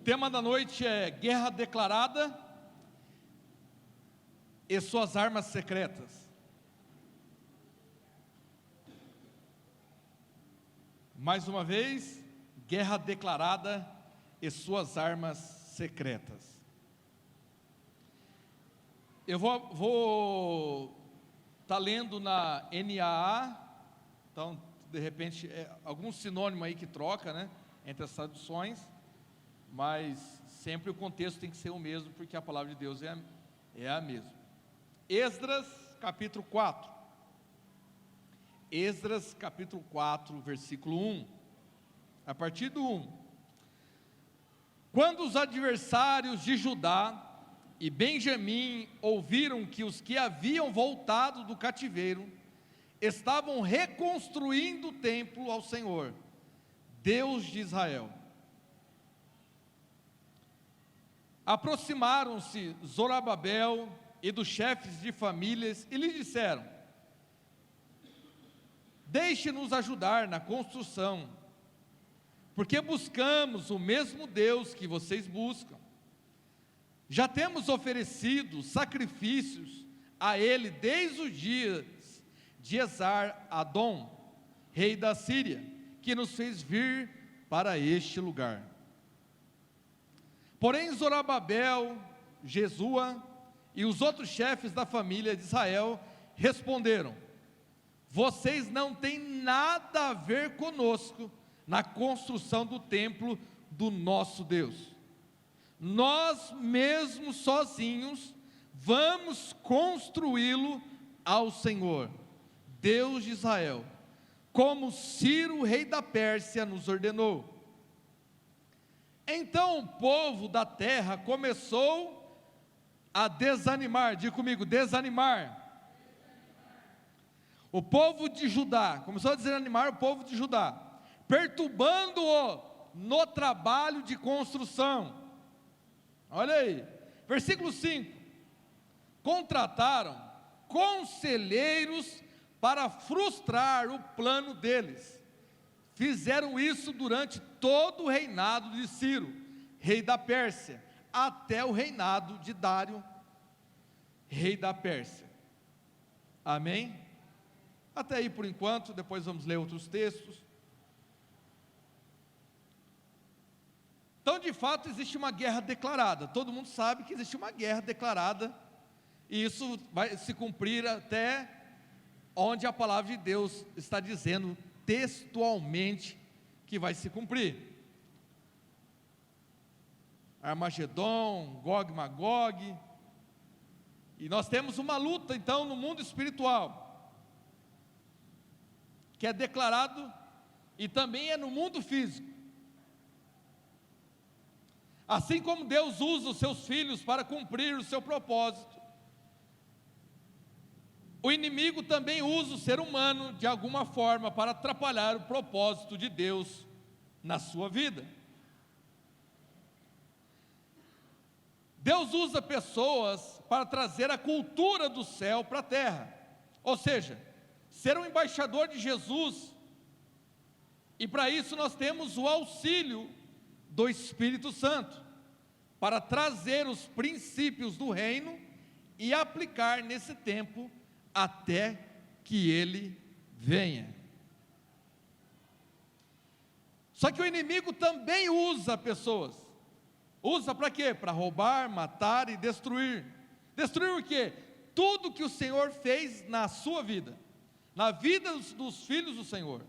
tema da noite é Guerra Declarada e suas armas secretas. Mais uma vez, Guerra Declarada e suas armas secretas. Eu vou estar lendo na NAA, então, de repente, algum sinônimo aí que troca, né, entre as traduções, mas sempre o contexto tem que ser o mesmo, porque a palavra de Deus é a mesma. Esdras, capítulo 4. Esdras, capítulo 4, versículo 1. A partir do 1. Quando os adversários de Judá e Benjamim ouviram que os que haviam voltado do cativeiro estavam reconstruindo o templo ao Senhor, Deus de Israel, aproximaram-se Zorobabel e dos chefes de famílias e lhe disseram: deixe-nos ajudar na construção, porque buscamos o mesmo Deus que vocês buscam. Já temos oferecido sacrifícios a Ele desde os dias de Esar-Adom, rei da Síria, que nos fez vir para este lugar. Porém Zorobabel, Jesua e os outros chefes da família de Israel responderam: vocês não têm nada a ver conosco na construção do templo do nosso Deus. Nós mesmos sozinhos vamos construí-lo ao Senhor, Deus de Israel, como Ciro, rei da Pérsia, nos ordenou. Então o povo da terra começou a desanimar. Diga comigo, desanimar. O povo de Judá começou a desanimar, o povo de Judá, perturbando-o no trabalho de construção. Olha aí, versículo 5. Contrataram conselheiros para frustrar o plano deles. Fizeram isso durante todo o reinado de Ciro, rei da Pérsia, até o reinado de Dário, rei da Pérsia. Amém? Até aí por enquanto, depois vamos ler outros textos. Então, de fato, existe uma guerra declarada. Todo mundo sabe que existe uma guerra declarada, e isso vai se cumprir até onde a palavra de Deus está dizendo textualmente que vai se cumprir. Armagedon, Gog, Magog, e nós temos uma luta então no mundo espiritual, que é declarado, e também é no mundo físico. Assim como Deus usa os seus filhos para cumprir o seu propósito, o inimigo também usa o ser humano de alguma forma para atrapalhar o propósito de Deus na sua vida. Deus usa pessoas para trazer a cultura do céu para a terra, ou seja, ser um embaixador de Jesus, e para isso nós temos o auxílio do Espírito Santo, para trazer os princípios do reino e aplicar nesse tempo até que ele venha. Só que o inimigo também usa pessoas. Usa para quê? Para roubar, matar e destruir. Destruir o quê? Tudo que o Senhor fez na sua vida, na vida dos filhos do Senhor.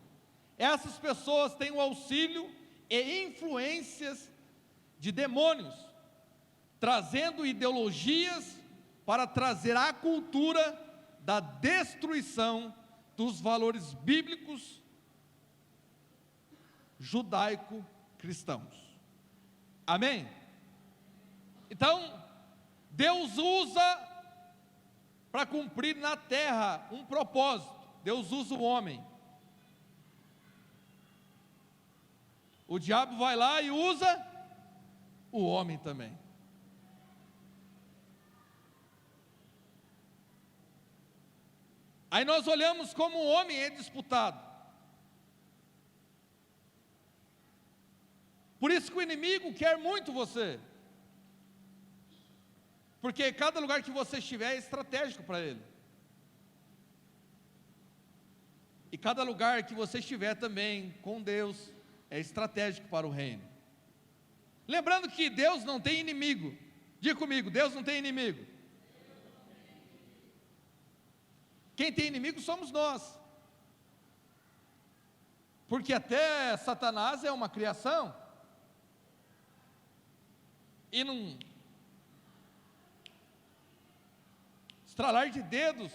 Essas pessoas têm o auxílio e influências de demônios, trazendo ideologias para trazer a cultura da destruição dos valores bíblicos judaico-cristãos. Amém? Então, Deus usa para cumprir na terra um propósito. Deus usa o homem. O diabo vai lá e usa o homem também. Aí nós olhamos como o homem é disputado. Por isso que o inimigo quer muito você. Porque cada lugar que você estiver é estratégico para ele. E cada lugar que você estiver também com Deus é estratégico para o reino. Lembrando que Deus não tem inimigo. Diga comigo, Deus não tem inimigo. Quem tem inimigo somos nós. Porque até Satanás é uma criação. E num estralar de dedos,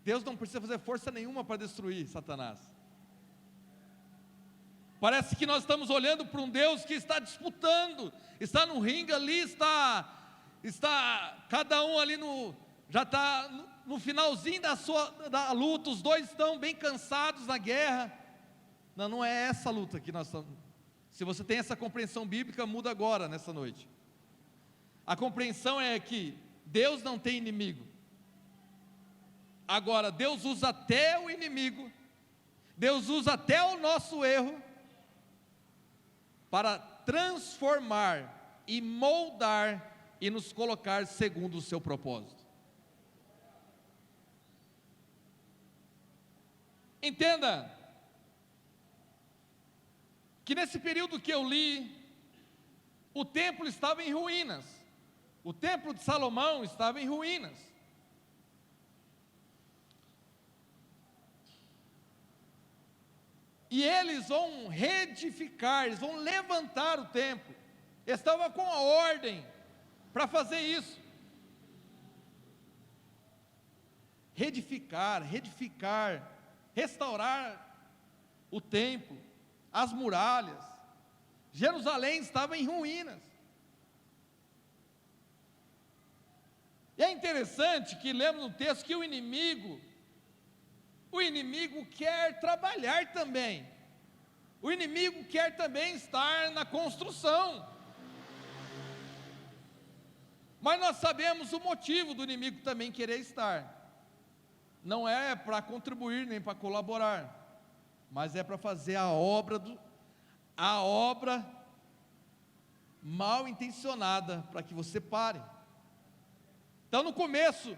Deus não precisa fazer força nenhuma para destruir Satanás. Parece que nós estamos olhando para um Deus que está disputando, está no ringue ali, está cada um ali já está no finalzinho da luta, os dois estão bem cansados na guerra. Não é essa luta que nós estamos. Se você tem essa compreensão bíblica, muda agora, nessa noite. A compreensão é que Deus não tem inimigo. Agora, Deus usa até o inimigo, Deus usa até o nosso erro, para transformar e moldar e nos colocar segundo o seu propósito. Entenda que nesse período que eu li, o templo estava em ruínas. O templo de Salomão estava em ruínas. E eles vão reedificar, eles vão levantar o templo. Estava com a ordem para fazer isso. Reedificar, restaurar o templo, as muralhas. Jerusalém estava em ruínas. E é interessante que lemos no texto que o inimigo quer trabalhar também. O inimigo quer também estar na construção. Mas nós sabemos o motivo do inimigo também querer estar. Não é para contribuir nem para colaborar, mas é para fazer a obra mal intencionada, para que você pare. Então no começo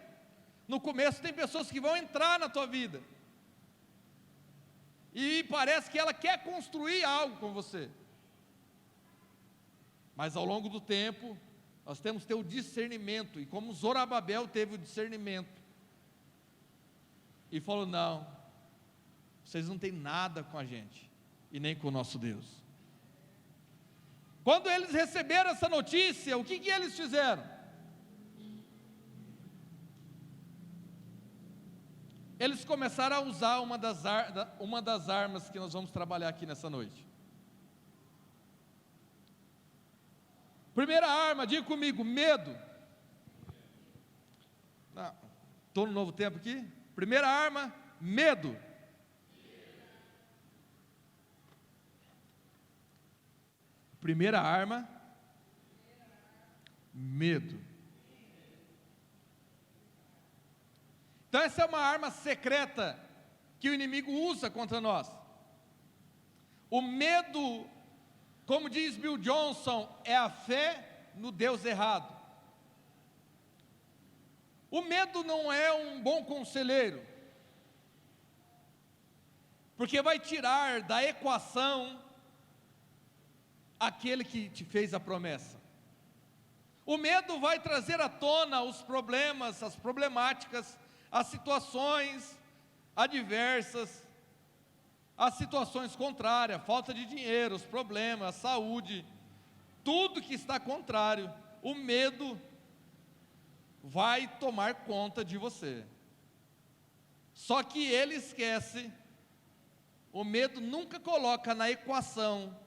tem pessoas que vão entrar na tua vida, e parece que ela quer construir algo com você, mas ao longo do tempo, nós temos que ter o discernimento, e como Zorobabel teve o discernimento, e falou: não, vocês não têm nada com a gente, e nem com o nosso Deus. Quando eles receberam essa notícia, o que eles fizeram? Eles começaram a usar uma das armas que nós vamos trabalhar aqui nessa noite. Primeira arma, diga comigo: medo. Estou no novo tempo aqui. Primeira arma, medo. Primeira arma, medo. Então essa é uma arma secreta que o inimigo usa contra nós. O medo, como diz Bill Johnson, é a fé no Deus errado. O medo não é um bom conselheiro, porque vai tirar da equação aquele que te fez a promessa. O medo vai trazer à tona os problemas, as problemáticas, as situações adversas, as situações contrárias, falta de dinheiro, os problemas, a saúde, tudo que está contrário, o medo vai tomar conta de você. Só que ele esquece, o medo nunca coloca na equação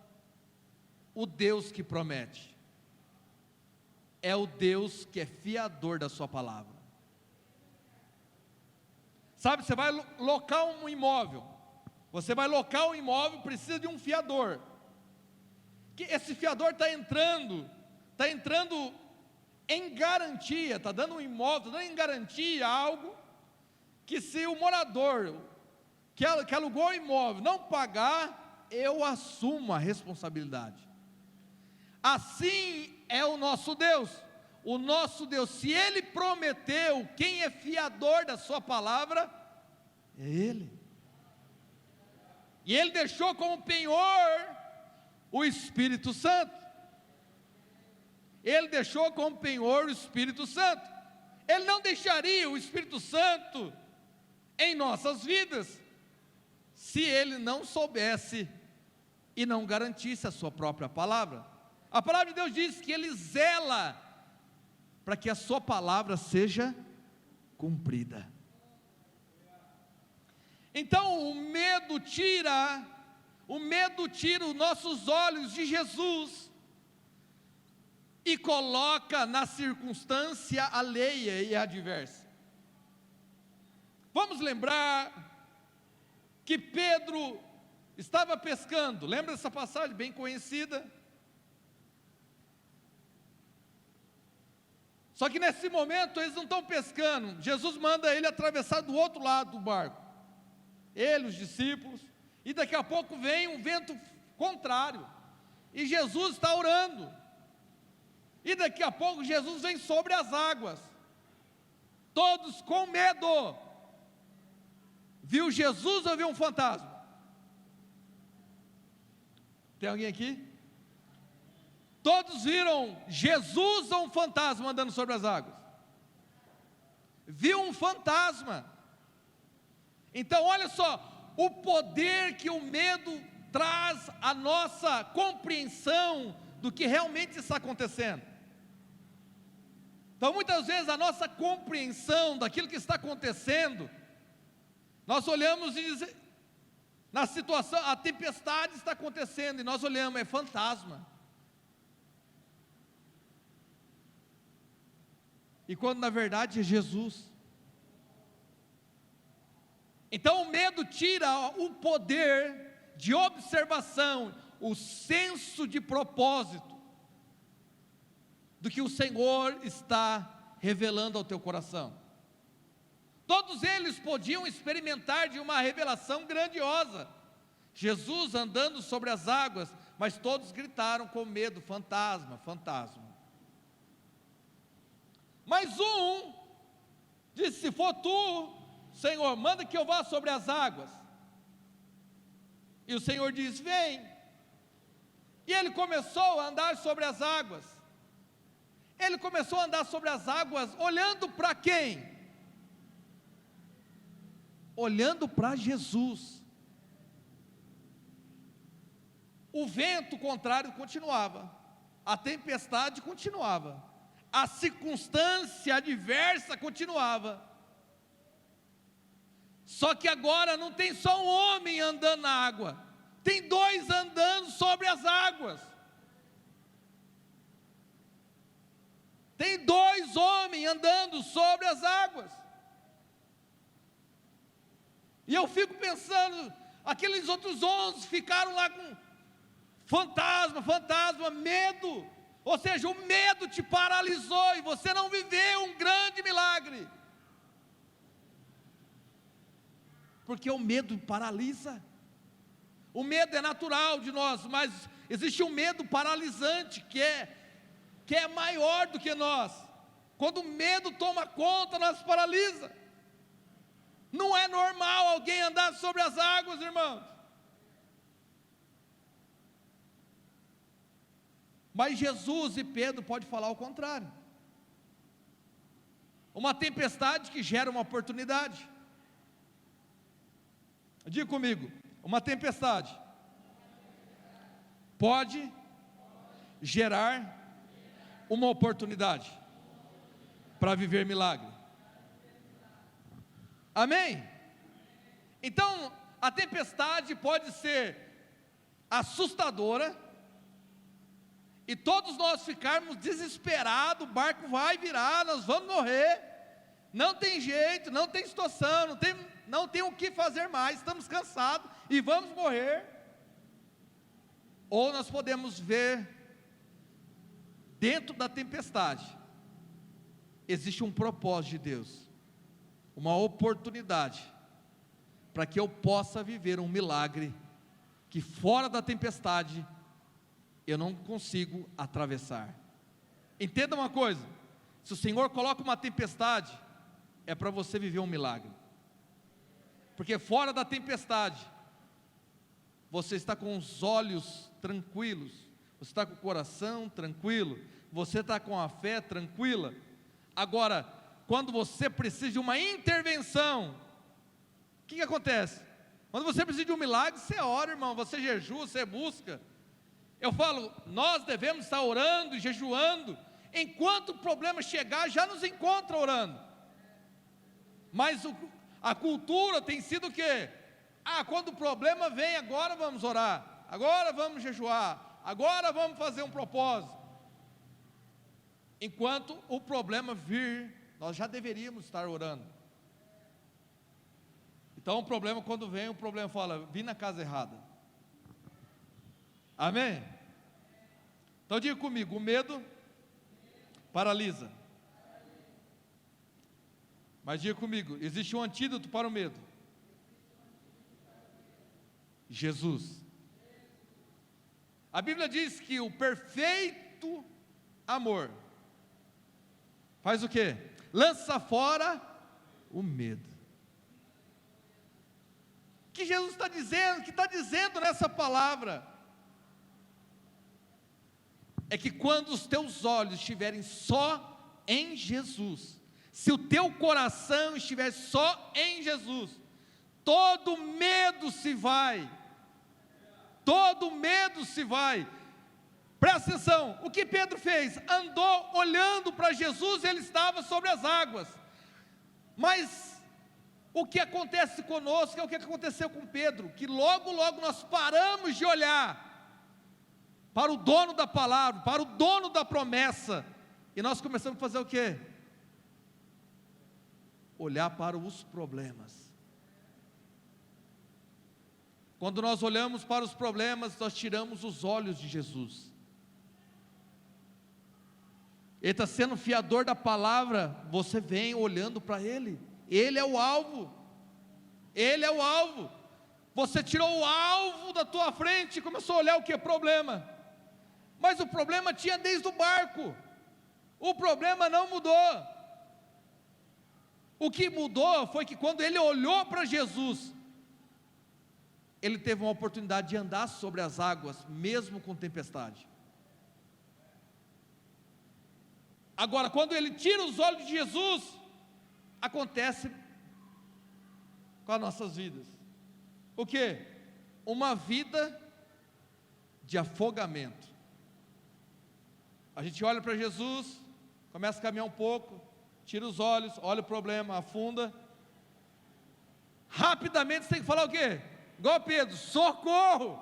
o Deus que promete. É o Deus que é fiador da sua palavra. Sabe, você vai locar um imóvel. Você vai locar um imóvel, precisa de um fiador. Que esse fiador está entrando em garantia, está dando um imóvel, está dando em garantia algo que, se o morador que alugou o imóvel não pagar, eu assumo a responsabilidade. Assim é o nosso Deus. O nosso Deus, se Ele prometeu, quem é fiador da sua palavra, é Ele. E Ele deixou como penhor o Espírito Santo. Ele deixou como penhor o Espírito Santo. Ele não deixaria o Espírito Santo em nossas vidas, se Ele não soubesse e não garantisse a sua própria palavra. A palavra de Deus diz que Ele zela para que a sua palavra seja cumprida. Então o medo tira os nossos olhos de Jesus e coloca na circunstância alheia e adversa. Vamos lembrar que Pedro estava pescando, lembra dessa passagem bem conhecida? Só que nesse momento eles não estão pescando, Jesus manda ele atravessar do outro lado do barco, ele, os discípulos, e daqui a pouco vem um vento contrário, e Jesus está orando, e daqui a pouco Jesus vem sobre as águas, todos com medo. Viu Jesus ou viu um fantasma? Tem alguém aqui? Todos viram Jesus ou um fantasma andando sobre as águas? Viu um fantasma. Então olha só, o poder que o medo traz à nossa compreensão do que realmente está acontecendo. Então muitas vezes a nossa compreensão daquilo que está acontecendo, nós olhamos e dizemos, na situação, a tempestade está acontecendo, e nós olhamos, é fantasma. E quando na verdade é Jesus. Então o medo tira o poder de observação, o senso de propósito, do que o Senhor está revelando ao teu coração. Todos eles podiam experimentar de uma revelação grandiosa, Jesus andando sobre as águas, mas todos gritaram com medo, fantasma, fantasma. Mas um disse, se for tu, Senhor, manda que eu vá sobre as águas. E o Senhor diz, vem. E ele começou a andar sobre as águas. Ele começou a andar sobre as águas, olhando para quem? Olhando para Jesus. O vento contrário continuava, a tempestade continuava, a circunstância adversa continuava. Só que agora não tem só um homem andando na água, tem dois andando sobre as águas. Tem dois homens andando sobre as águas. E eu fico pensando, aqueles outros 11 ficaram lá com fantasma, fantasma, medo. Ou seja, o medo te paralisou e você não viveu um grande milagre. Porque o medo paralisa. O medo é natural de nós, mas existe um medo paralisante que é maior do que nós. Quando o medo toma conta, nos paralisa. Não é normal alguém andar sobre as águas, irmãos. Mas Jesus e Pedro podem falar o contrário. Uma tempestade que gera uma oportunidade. Diga comigo, uma tempestade pode gerar uma oportunidade para viver milagre. Amém? Então, a tempestade pode ser assustadora, e todos nós ficarmos desesperados, o barco vai virar, nós vamos morrer, não tem jeito, não tem situação, não tem o que fazer mais, estamos cansados e vamos morrer. Ou nós podemos ver, dentro da tempestade, existe um propósito de Deus, uma oportunidade, para que eu possa viver um milagre, que fora da tempestade eu não consigo atravessar. Entenda uma coisa: se o Senhor coloca uma tempestade, é para você viver um milagre, porque fora da tempestade, você está com os olhos tranquilos, você está com o coração tranquilo, você está com a fé tranquila. Agora, quando você precisa de uma intervenção, o que acontece? Quando você precisa de um milagre, você ora, irmão, você jejua, você busca. Eu falo, nós devemos estar orando e jejuando, enquanto o problema chegar, já nos encontra orando. Mas a cultura tem sido o quê? Quando o problema vem, agora vamos orar, agora vamos jejuar, agora vamos fazer um propósito. Enquanto o problema vir, nós já deveríamos estar orando. Então o problema, quando vem, o problema fala, vim na casa errada. Amém? Então diga comigo, o medo paralisa. Mas diga comigo, existe um antídoto para o medo. Jesus. A Bíblia diz que o perfeito amor faz o quê? Lança fora o medo. O que Jesus está dizendo, o que está dizendo nessa palavra, é que quando os teus olhos estiverem só em Jesus, se o teu coração estiver só em Jesus, todo medo se vai, todo medo se vai. Presta atenção, o que Pedro fez? Andou olhando para Jesus, ele estava sobre as águas. Mas o que acontece conosco é o que aconteceu com Pedro, que logo nós paramos de olhar para o dono da palavra, para o dono da promessa, e nós começamos a fazer o quê? Olhar para os problemas. Quando nós olhamos para os problemas, nós tiramos os olhos de Jesus. Ele está sendo fiador da palavra, você vem olhando para Ele. Ele é o alvo. Ele é o alvo. Você tirou o alvo da tua frente e começou a olhar o que? Problema. Mas o problema tinha desde o barco. O problema não mudou. O que mudou foi que quando ele olhou para Jesus, ele teve uma oportunidade de andar sobre as águas, mesmo com tempestade. Agora, quando ele tira os olhos de Jesus, acontece com as nossas vidas. O que? Uma vida de afogamento. A gente olha para Jesus, começa a caminhar um pouco, tira os olhos, olha o problema, afunda. Rapidamente você tem que falar o quê? Igual Pedro, socorro!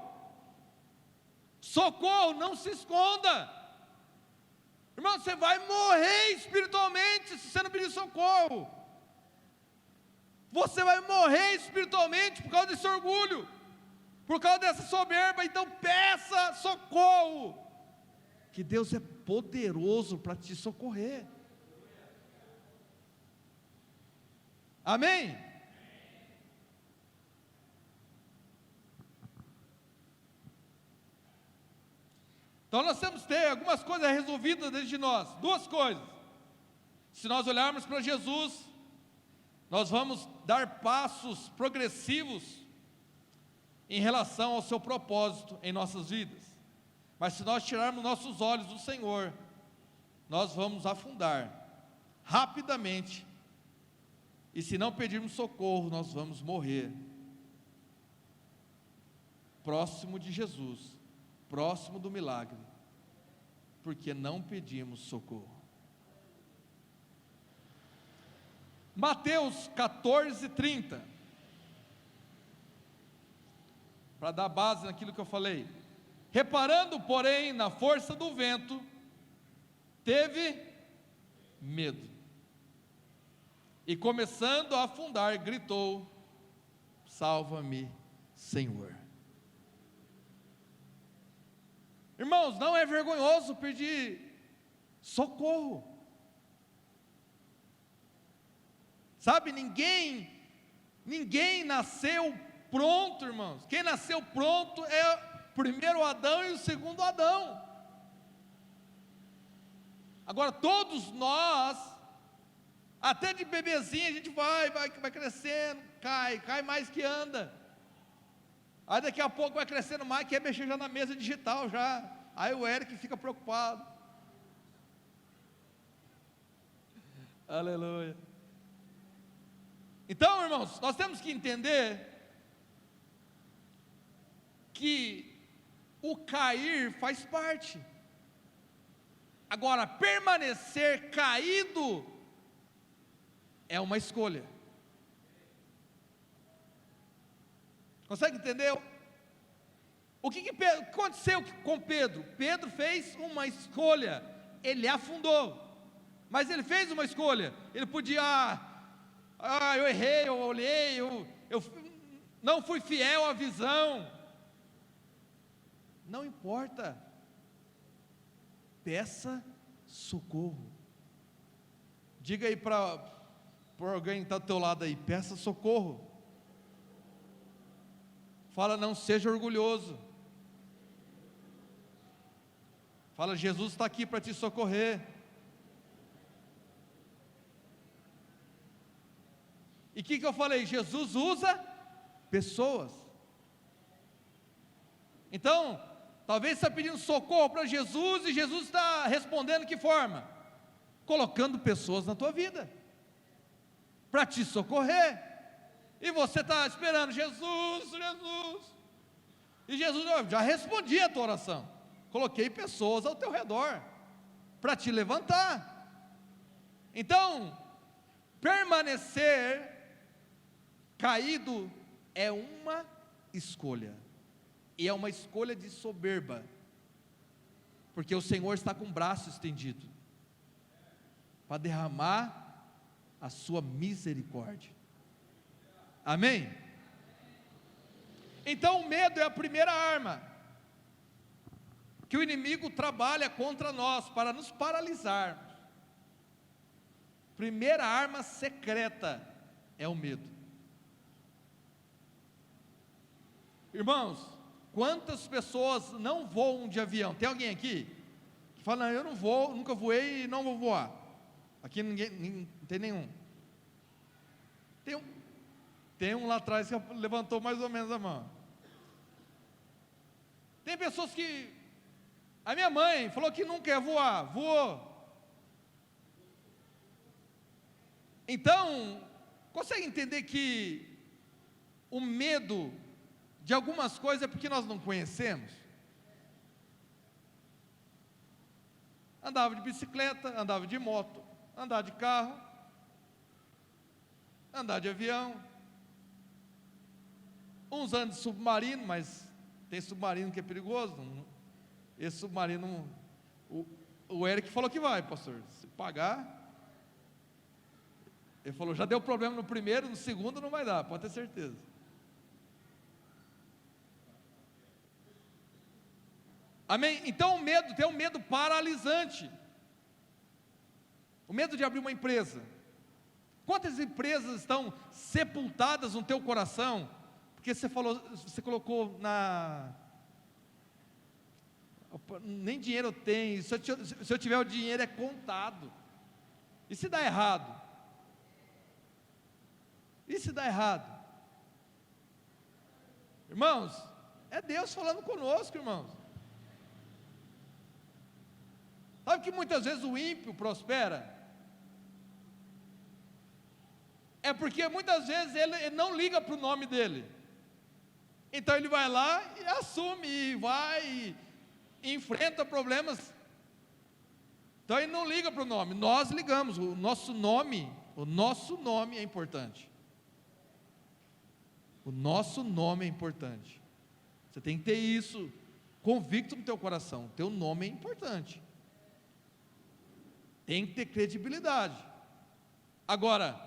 Socorro, não se esconda. Irmão, você vai morrer espiritualmente se você não pedir socorro. Você vai morrer espiritualmente por causa desse orgulho, por causa dessa soberba. Então peça socorro, que Deus é poderoso para te socorrer. Amém? Então nós temos que ter algumas coisas resolvidas dentro de nós. Duas coisas. Se nós olharmos para Jesus, nós vamos dar passos progressivos em relação ao seu propósito em nossas vidas. Mas se nós tirarmos nossos olhos do Senhor, nós vamos afundar rapidamente. E se não pedirmos socorro, nós vamos morrer próximo de Jesus, próximo do milagre, porque não pedimos socorro. Mateus 14:30, para dar base naquilo que eu falei. Reparando, porém, na força do vento, teve medo, e começando a afundar, gritou: salva-me, Senhor. Irmãos, não é vergonhoso pedir socorro. Sabe, ninguém nasceu pronto, irmãos. Quem nasceu pronto é o primeiro Adão e o segundo Adão. Agora, todos nós, até de bebezinho, a gente vai crescendo, cai mais que anda. Aí daqui a pouco vai crescendo mais, quer mexer já na mesa digital já. Aí o Eric fica preocupado. Aleluia. Então, irmãos, nós temos que entender que o cair faz parte. Agora, permanecer caído é uma escolha. Consegue entender? O que aconteceu com Pedro? Pedro fez uma escolha, ele afundou, mas ele fez uma escolha. Ele podia, eu errei, eu olhei, eu não fui fiel à visão. Não importa, peça socorro. Diga aí para alguém que está do teu lado aí, peça socorro. Fala, não seja orgulhoso. Fala, Jesus está aqui para te socorrer. E o que eu falei? Jesus usa pessoas. Então, talvez você está pedindo socorro para Jesus e Jesus está respondendo de que forma? Colocando pessoas na tua vida para te socorrer. E você está esperando, Jesus. E Jesus, eu já respondi a tua oração. Coloquei pessoas ao teu redor para te levantar. Então, permanecer caído é uma escolha. E é uma escolha de soberba. Porque o Senhor está com o braço estendido para derramar a sua misericórdia. Amém? Então o medo é a primeira arma que o inimigo trabalha contra nós para nos paralisar. Primeira arma secreta é o medo. Irmãos, quantas pessoas não voam de avião? Tem alguém aqui que fala, não, eu não vou, nunca voei e não vou voar? Aqui ninguém, não tem nenhum. Tem um lá atrás que levantou mais ou menos a mão. Tem pessoas que... A minha mãe falou que não quer voar, voou. Então, consegue entender que o medo de algumas coisas é porque nós não conhecemos? Andava de bicicleta, andava de moto, andava de carro, andava de avião. Uns andam de submarino, mas tem submarino que é perigoso. Esse submarino, o Eric falou que vai, pastor. Se pagar, ele falou, já deu problema no primeiro, no segundo não vai dar, pode ter certeza. Amém? Então o medo, tem um medo paralisante. O medo de abrir uma empresa. Quantas empresas estão sepultadas no teu coração? Porque você colocou nem dinheiro eu tenho, se eu tiver o dinheiro é contado. E se dá errado? E se dá errado? Irmãos, é Deus falando conosco, irmãos. Sabe que muitas vezes o ímpio prospera? É porque muitas vezes ele não liga para o nome dele. Então ele vai lá e assume, e vai e enfrenta problemas. Então ele não liga para o nome, nós ligamos. O nosso nome é importante. O nosso nome é importante. Você tem que ter isso convicto no teu coração. Teu nome é importante. Tem que ter credibilidade. Agora,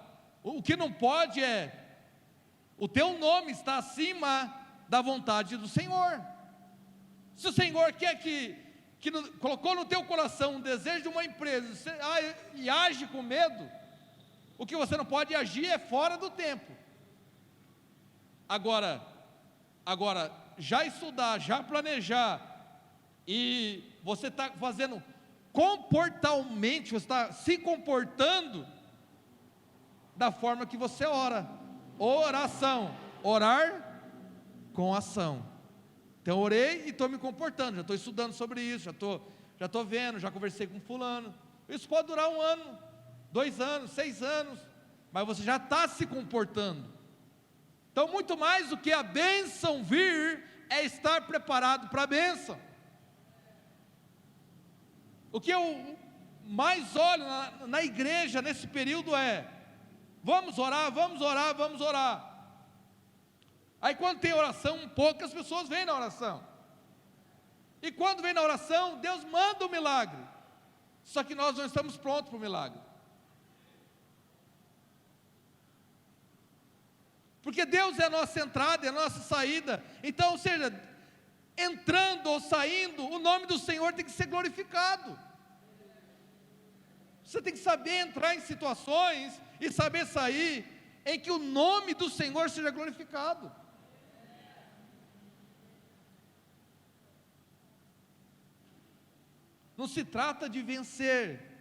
o que não pode é o teu nome estar acima da vontade do Senhor. Se o Senhor quer que colocou no teu coração um desejo de uma empresa e age com medo, o que você não pode agir é fora do tempo. Agora, Agora, já estudar, já planejar, e você está fazendo comportalmente, você está se comportando da forma que você ora. Oração, orar com ação. Então, orei e estou me comportando, já estou estudando sobre isso, já estou vendo, já conversei com fulano. Isso pode durar 1 ano, 2 anos, 6 anos, mas você já está se comportando. Então, muito mais do que a bênção vir, é estar preparado para a bênção. O que eu mais olho na igreja nesse período é: vamos orar, vamos orar, vamos orar. Aí quando tem oração, poucas pessoas vêm na oração. E quando vem na oração, Deus manda o milagre. Só que nós não estamos prontos para o milagre. Porque Deus é a nossa entrada, é a nossa saída. Então, ou seja, entrando ou saindo, o nome do Senhor tem que ser glorificado. Você tem que saber entrar em situações e saber sair em que o nome do Senhor seja glorificado. Não se trata de vencer,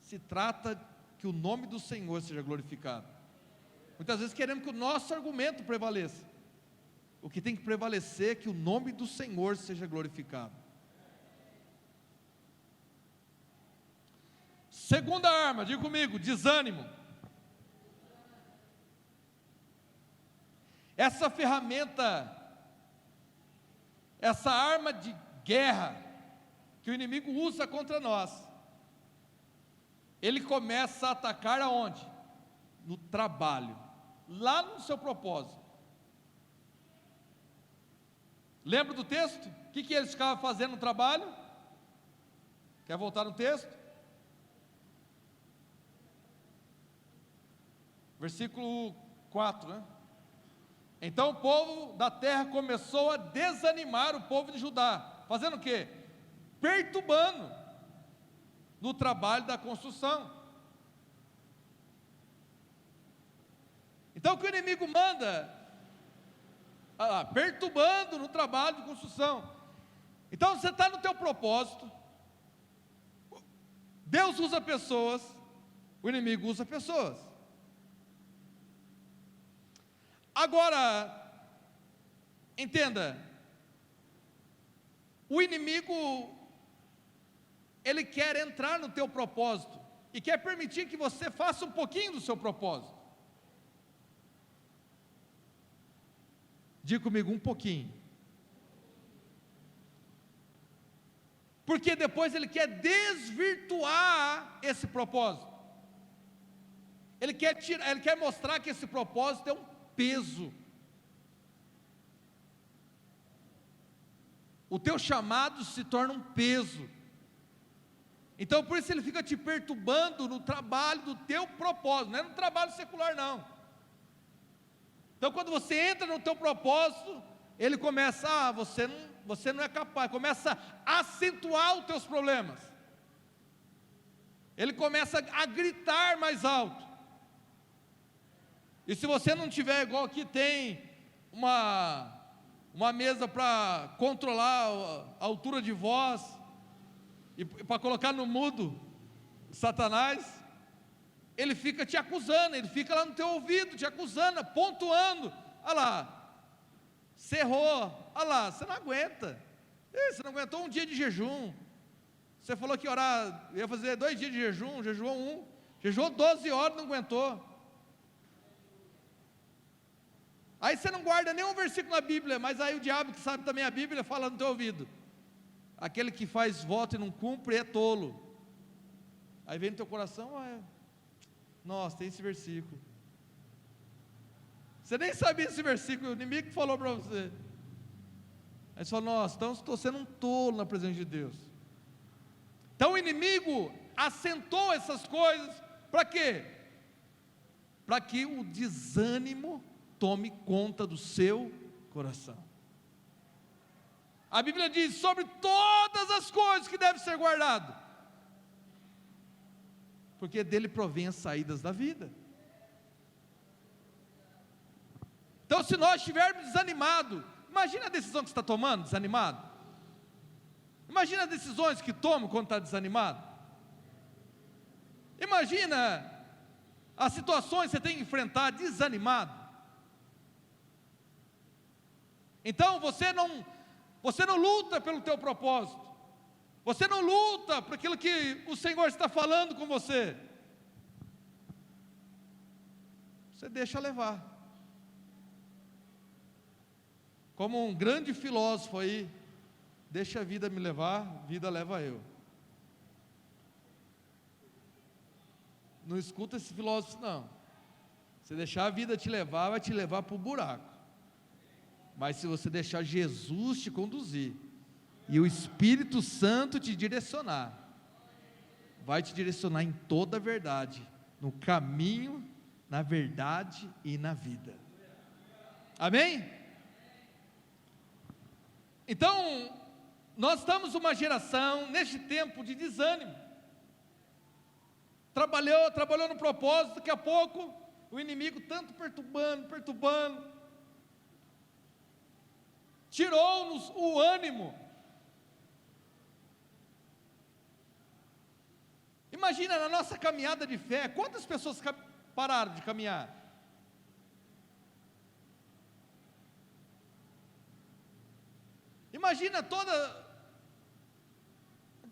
se trata que o nome do Senhor seja glorificado. Muitas vezes queremos que o nosso argumento prevaleça. O que tem que prevalecer é que o nome do Senhor seja glorificado. Segunda arma, diga comigo: desânimo. Essa ferramenta, essa arma de guerra que o inimigo usa contra nós, ele começa a atacar aonde? No trabalho, lá no seu propósito. Lembra do texto? O que eles ficavam fazendo no trabalho? Quer voltar no texto? Versículo 4, né? Então o povo da terra começou a desanimar o povo de Judá, fazendo o quê? Perturbando no trabalho da construção. Então o que o inimigo manda? Perturbando no trabalho de construção. Então você está no teu propósito, Deus usa pessoas, o inimigo usa pessoas. Agora, entenda, o inimigo, ele quer entrar no teu propósito, e quer permitir que você faça um pouquinho do seu propósito. Diga comigo, um pouquinho. Porque depois ele quer desvirtuar esse propósito. Ele quer mostrar que esse propósito é um peso. O teu chamado se torna um peso. Então por isso ele fica te perturbando no trabalho do teu propósito, não é no trabalho secular não. Então quando você entra no teu propósito, ele começa, você não é capaz, começa a acentuar os teus problemas. Ele começa a gritar mais alto. E se você não tiver, igual aqui tem uma mesa para controlar a altura de voz, e para colocar no mudo Satanás, ele fica te acusando, ele fica lá no teu ouvido te acusando, pontuando. Olha lá, você errou, olha lá, você não aguenta, você não aguentou um dia de jejum, você falou que ia fazer 2 dias de jejum, jejuou 1, jejuou 12 horas, não aguentou. Aí você não guarda nenhum versículo na Bíblia, mas aí o diabo que sabe também a Bíblia fala no teu ouvido: aquele que faz voto e não cumpre é tolo. Aí vem no teu coração: nossa, tem esse versículo. Você nem sabia esse versículo, o inimigo que falou para você. Aí você fala: nossa, então estou sendo um tolo na presença de Deus. Então o inimigo assentou essas coisas, para quê? Para que o desânimo tome conta do seu coração. A Bíblia diz: sobre todas as coisas que devem ser guardadas, porque dele provém as saídas da vida. Então se nós estivermos desanimados, Imagina a decisão que você está tomando, desanimado. Imagina as decisões que toma quando está desanimado. Imagina as situações que você tem que enfrentar desanimado. Então você não luta pelo teu propósito. Você não luta por aquilo que o Senhor está falando com você. Você deixa levar. Como um grande filósofo aí, deixa a vida me levar, vida leva eu. Não escuta esse filósofo não. Se deixar a vida te levar, vai te levar para o buraco. Mas se você deixar Jesus te conduzir, e o Espírito Santo te direcionar, vai te direcionar em toda a verdade, no caminho, na verdade e na vida. Amém? Então, nós estamos uma geração, neste tempo de desânimo, trabalhou no propósito, daqui a pouco, o inimigo tanto perturbando, tirou-nos o ânimo. Imagina na nossa caminhada de fé, quantas pessoas pararam de caminhar? Imagina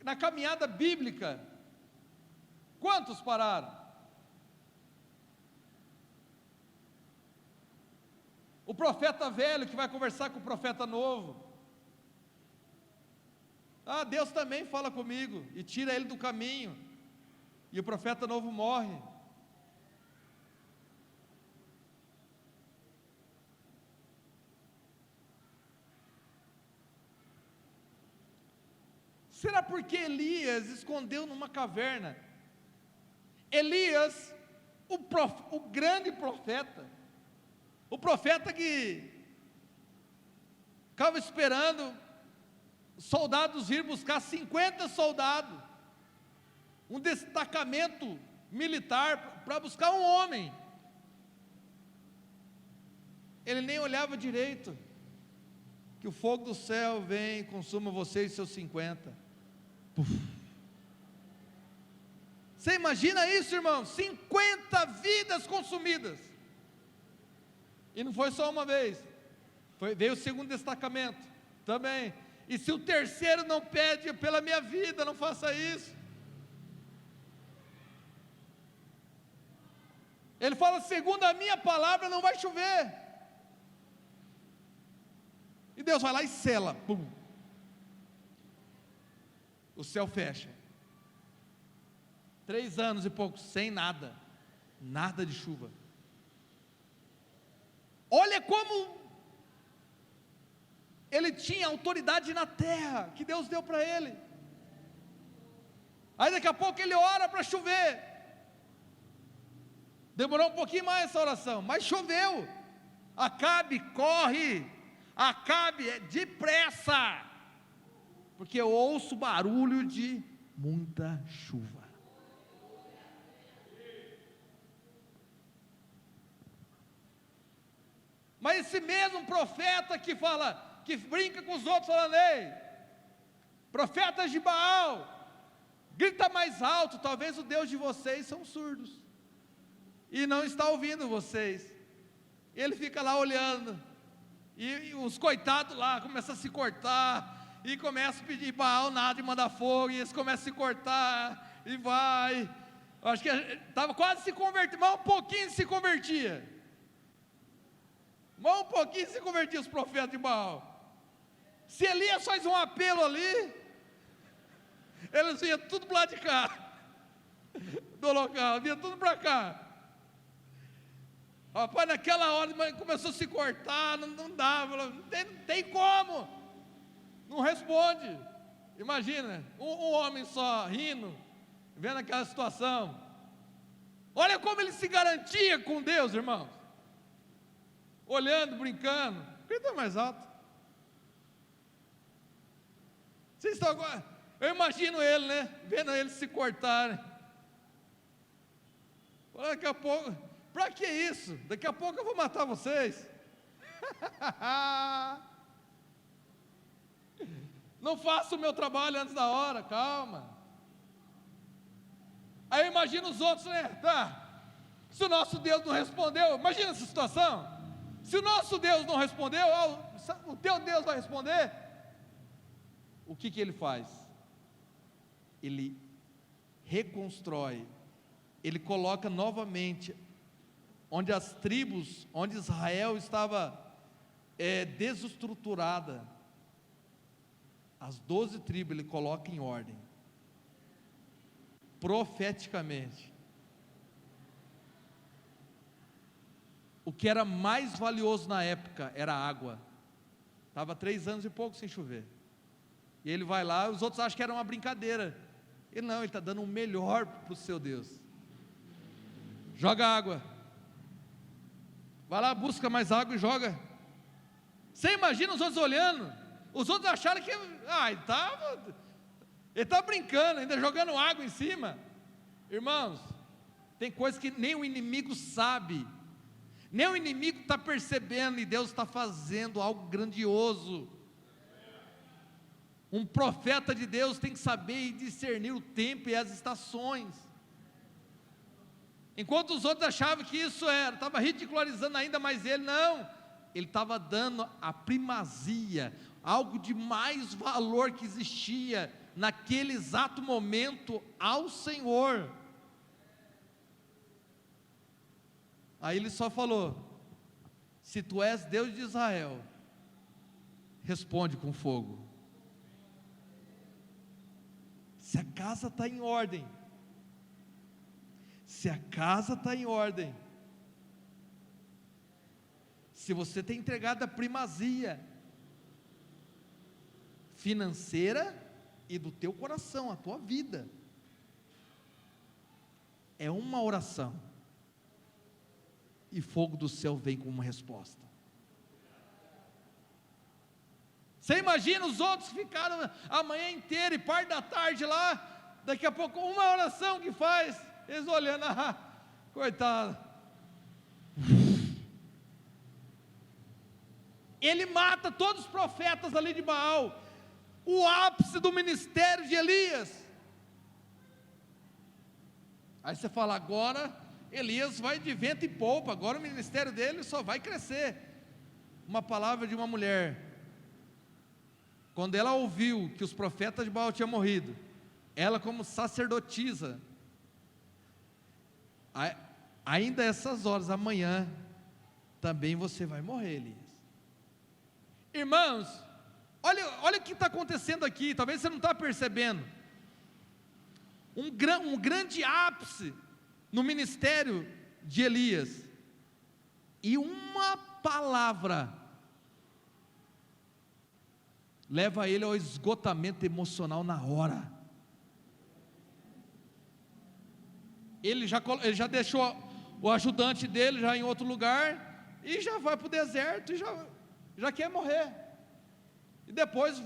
na caminhada bíblica, quantos pararam? O profeta velho que vai conversar com o profeta novo. Deus também fala comigo e tira ele do caminho. E o profeta novo morre. Será porque Elias escondeu numa caverna? Elias, o grande profeta, o profeta que ficava esperando soldados vir buscar 50 soldados, um destacamento militar para buscar um homem. Ele nem olhava direito, que o fogo do céu vem e consuma você e seus 50. Puf. Você imagina isso, irmão? 50 vidas consumidas. E não foi só uma vez, veio o segundo destacamento também. E se o terceiro não pede pela minha vida, não faça isso. Ele fala: segundo a minha palavra não vai chover. E Deus vai lá e sela, pum. O céu fecha. 3 anos e pouco, sem nada de chuva. Olha como ele tinha autoridade na terra, que Deus deu para ele. Aí daqui a pouco ele ora para chover. Demorou um pouquinho mais essa oração, mas choveu. Acabe, corre. Acabe, depressa. Porque eu ouço barulho de muita chuva. Mas esse mesmo profeta que fala, que brinca com os outros falando: ei, profetas de Baal, grita mais alto. Talvez o Deus de vocês são surdos e não está ouvindo vocês. Ele fica lá olhando, e os coitados lá começam a se cortar, e começam a pedir Baal nada de mandar fogo, e eles começam a se cortar, e vai. Eu acho que estava quase se convertendo, mas um pouquinho se convertia. Mas um pouquinho se convertia os profetas de Baal. Se Elias faz um apelo ali, eles vinham tudo para lá de cá, do local, vinha tudo para cá. Rapaz, naquela hora começou a se cortar, não dava, não tem como, não responde. Imagina, um homem só rindo, vendo aquela situação. Olha como ele se garantia com Deus, irmãos. Olhando, brincando, grita mais alto. Vocês estão agora, eu imagino ele, né? Vendo eles se cortarem. Daqui a pouco, para que isso? Daqui a pouco eu vou matar vocês. Não faço o meu trabalho antes da hora, calma. Aí imagina os outros, né? Tá. Se o nosso Deus não respondeu, imagina essa situação. Se o nosso Deus não respondeu, o teu Deus vai responder. O que ele faz? Ele reconstrói, ele coloca novamente, onde as tribos, onde Israel estava desestruturada, as 12 tribos ele coloca em ordem, profeticamente. O que era mais valioso na época era a água. Estava 3 anos e pouco sem chover. E ele vai lá, os outros acham que era uma brincadeira. Ele não, ele está dando o melhor para o seu Deus. Joga água. Vai lá, busca mais água e joga. Você imagina os outros olhando? Os outros acharam que ele está brincando, ainda jogando água em cima. Irmãos, tem coisas que nem o inimigo sabe. Nem o inimigo está percebendo, e Deus está fazendo algo grandioso. Um profeta de Deus tem que saber e discernir o tempo e as estações. Enquanto os outros achavam que isso estava ridicularizando ainda mais ele, não, ele estava dando a primazia, algo de mais valor que existia naquele exato momento ao Senhor. Aí ele só falou: se tu és Deus de Israel, responde com fogo. Se a casa está em ordem, se você tem entregado a primazia financeira e do teu coração, a tua vida, é uma oração, e fogo do céu vem com uma resposta. Você imagina os outros ficaram a manhã inteira e parte da tarde lá, daqui a pouco uma oração que faz, eles olhando, coitado. Ele mata todos os profetas ali de Baal, o ápice do ministério de Elias. Aí você fala, agora Elias vai de vento e polpa, agora o ministério dele só vai crescer. Uma palavra de uma mulher, quando ela ouviu que os profetas de Baal tinham morrido, ela como sacerdotisa, ainda essas horas, amanhã, também você vai morrer, Elias. Irmãos, olha o que está acontecendo aqui, talvez você não está percebendo, um grande ápice no ministério de Elias, e uma palavra leva ele ao esgotamento emocional na hora. Ele já deixou o ajudante dele já em outro lugar, e já vai para o deserto, e já quer morrer, e depois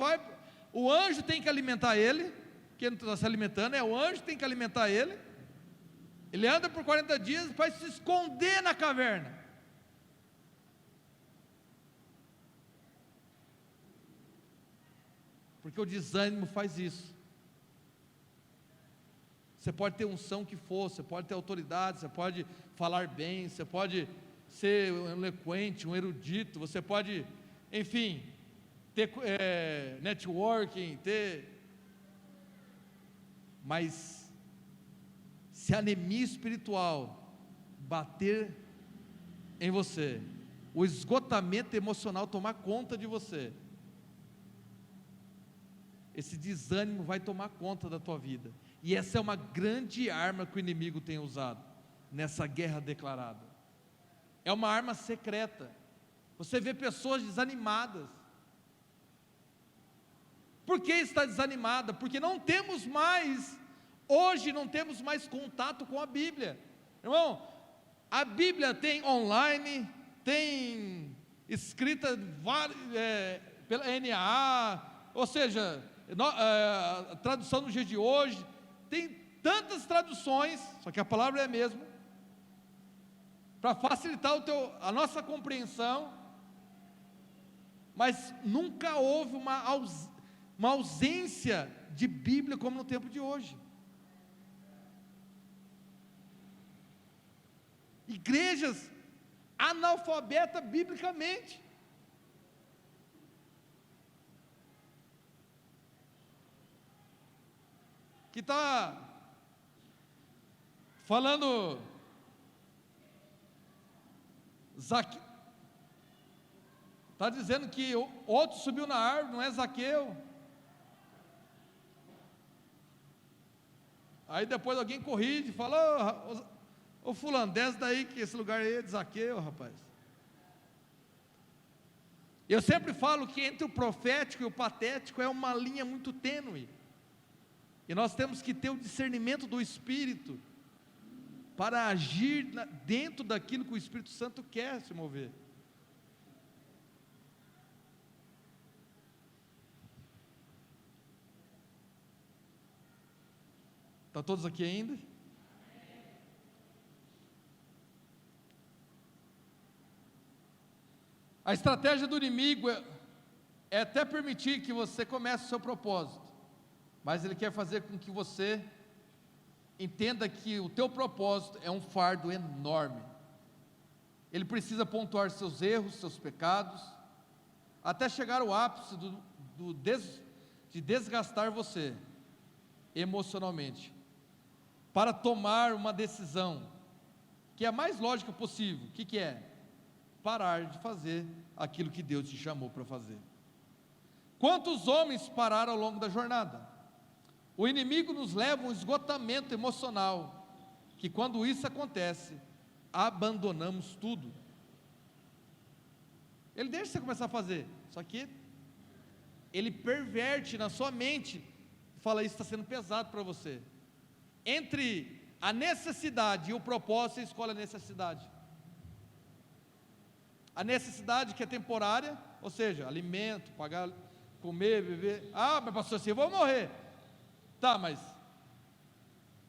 o anjo tem que alimentar ele, que ele não está se alimentando, o anjo tem que alimentar ele, ele anda por 40 dias para se esconder na caverna, porque o desânimo faz isso. Você pode ter unção que for, você pode ter autoridade, você pode falar bem, você pode ser um eloquente, um erudito, você pode, enfim, ter networking, mas se a anemia espiritual bater em você, o esgotamento emocional tomar conta de você, esse desânimo vai tomar conta da tua vida, e essa é uma grande arma que o inimigo tem usado, nessa guerra declarada, é uma arma secreta. Você vê pessoas desanimadas. Por que está desanimada? Porque hoje não temos mais contato com a Bíblia. Irmão, a Bíblia tem online, tem escrita pela NAA, ou seja, a tradução no dia de hoje, tem tantas traduções, só que a palavra é a mesma, para facilitar a nossa compreensão, mas nunca houve uma ausência de Bíblia como no tempo de hoje. Igrejas analfabetas biblicamente. Que está falando está dizendo que outro subiu na árvore, não é Zaqueu. Aí depois alguém corrige e fala: ô fulano, desce daí que esse lugar aí é de Zaqueu, rapaz. Eu sempre falo que entre o profético e o patético é uma linha muito tênue, e nós temos que ter o discernimento do Espírito, para agir dentro daquilo que o Espírito Santo quer se mover. Está todos aqui ainda? A estratégia do inimigo é até permitir que você comece o seu propósito, mas ele quer fazer com que você entenda que o teu propósito é um fardo enorme. Ele precisa pontuar seus erros, seus pecados, até chegar ao ápice de desgastar você emocionalmente, para tomar uma decisão que é a mais lógica possível. O que é? Parar de fazer aquilo que Deus te chamou para fazer. Quantos homens pararam ao longo da jornada? O inimigo nos leva a um esgotamento emocional, que quando isso acontece, abandonamos tudo. Ele deixa você começar a fazer, só que ele perverte na sua mente, e fala: isso está sendo pesado para você. Entre a necessidade e o propósito, você escolhe a necessidade. A necessidade que é temporária, ou seja, alimento, pagar, comer, beber. Mas pastor, assim eu vou morrer. Tá, mas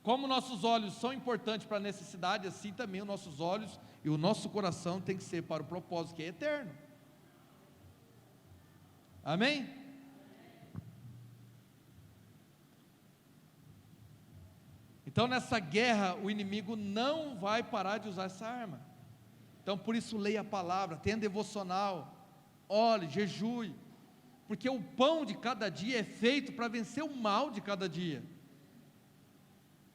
como nossos olhos são importantes para a necessidade, assim também os nossos olhos e o nosso coração tem que ser para o propósito que é eterno. Amém? Então nessa guerra o inimigo não vai parar de usar essa arma. Então por isso leia a palavra, tenha devocional, ore, jejue, porque o pão de cada dia é feito para vencer o mal de cada dia.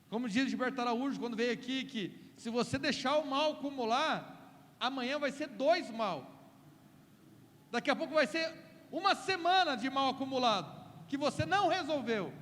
Como diz Gilberto Araújo quando veio aqui, que se você deixar o mal acumular, amanhã vai ser 2 mal, daqui a pouco vai ser uma semana de mal acumulado, que você não resolveu,